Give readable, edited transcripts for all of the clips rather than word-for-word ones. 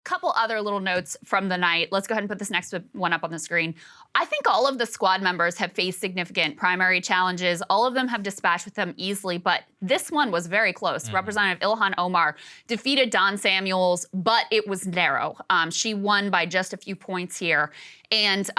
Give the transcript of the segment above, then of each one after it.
couple other little notes from the night. Let's go ahead and put this next one up on the screen. I think all of the squad members have faced significant primary challenges. All of them have dispatched with them easily, but this one was very close. Representative Ilhan Omar defeated Don Samuels, but it was narrow. She won by just a few points here. And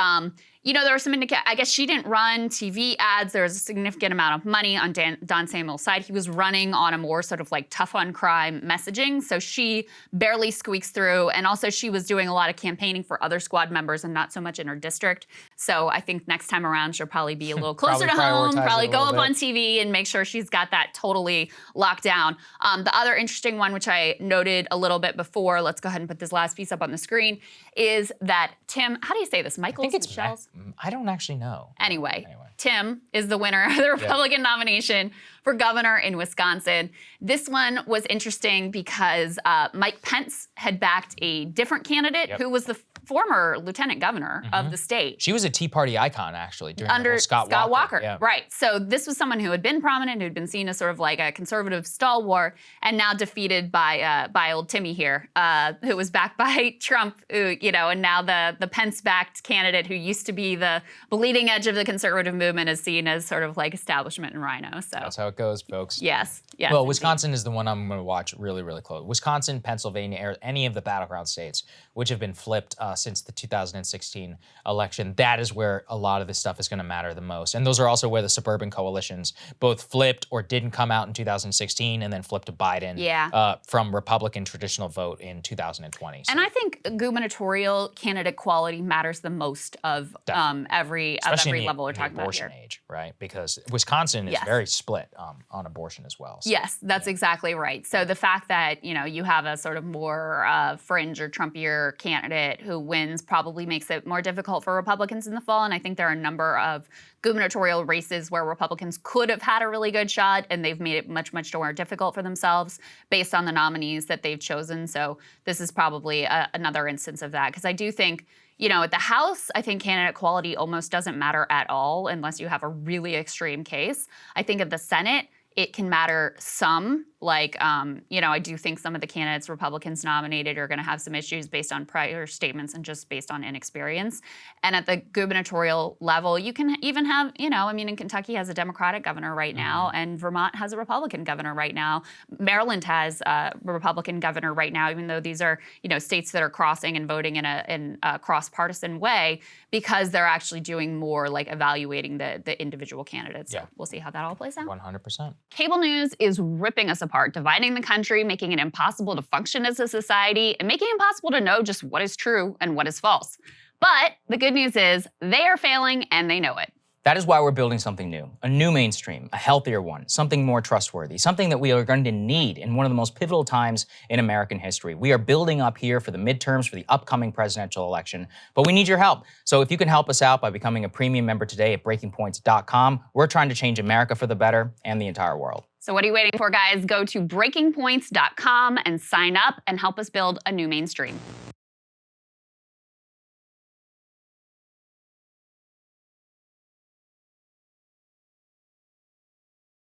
you know, there were some I guess she didn't run TV ads. There was a significant amount of money on Don Samuel's side. He was running on a more sort of like tough on crime messaging. So she barely squeaks through. And also she was doing a lot of campaigning for other squad members and not so much in her district. So I think next time around, she'll probably be a little closer to home, probably go up on TV and make sure she's got that totally locked down. The other interesting one, which I noted a little bit before, let's go ahead and put this last piece up on the screen, is that Tim, how do you say this? Michaels? I think it's I don't actually know. Anyway, Tim is the winner of the Republican nomination for governor in Wisconsin. This one was interesting because Mike Pence had backed a different candidate who was the former lieutenant governor of the state. She was a Tea Party icon, actually, during under Scott Walker. Right. So this was someone who had been prominent, who'd been seen as sort of like a conservative stalwart, and now defeated by old Timmy here, who was backed by Trump, who, you know, and now the Pence-backed candidate who used to be the bleeding edge of the conservative movement is seen as sort of like establishment and rhino. So that's how it goes, folks. Yes. Yes. Well, Wisconsin is the one I'm going to watch really, really close. Wisconsin, Pennsylvania, any of the battleground states, which have been flipped since the 2016 election, that is where a lot of this stuff is going to matter the most. And those are also where the suburban coalitions both flipped or didn't come out in 2016 and then flipped to Biden from Republican traditional vote in 2020. So. And I think gubernatorial candidate quality matters the most of every level we're talking about here. Abortion age, right? Because Wisconsin is very split on abortion as well. So, yes, that's exactly right. So the fact that, you know, you have a sort of more fringe or Trumpier candidate who wins probably makes it more difficult for Republicans in the fall. And I think there are a number of gubernatorial races where Republicans could have had a really good shot and they've made it much, much more difficult for themselves based on the nominees that they've chosen. So this is probably another instance of that. Because I do think, you know, at the House, I think candidate quality almost doesn't matter at all unless you have a really extreme case. I think at the Senate, it can matter some. Like, you know, I do think some of the candidates Republicans nominated are going to have some issues based on prior statements and just based on inexperience. And at the gubernatorial level, you can even have, you know, I mean, in Kentucky has a Democratic governor right now, and Vermont has a Republican governor right now. Maryland has a Republican governor right now, even though these are, you know, states that are crossing and voting in a cross-partisan way because they're actually doing more like evaluating the individual candidates. So we'll see how that all plays out. 100%. Cable news is ripping us apart, dividing the country, making it impossible to function as a society, and making it impossible to know just what is true and what is false. But the good news is they are failing and they know it. That is why we're building something new, a new mainstream, a healthier one, something more trustworthy, something that we are going to need in one of the most pivotal times in American history. We are building up here for the midterms, for the upcoming presidential election, but we need your help. So if you can help us out by becoming a premium member today at breakingpoints.com, we're trying to change America for the better and the entire world. So what are you waiting for, guys? Go to breakingpoints.com and sign up and help us build a new mainstream.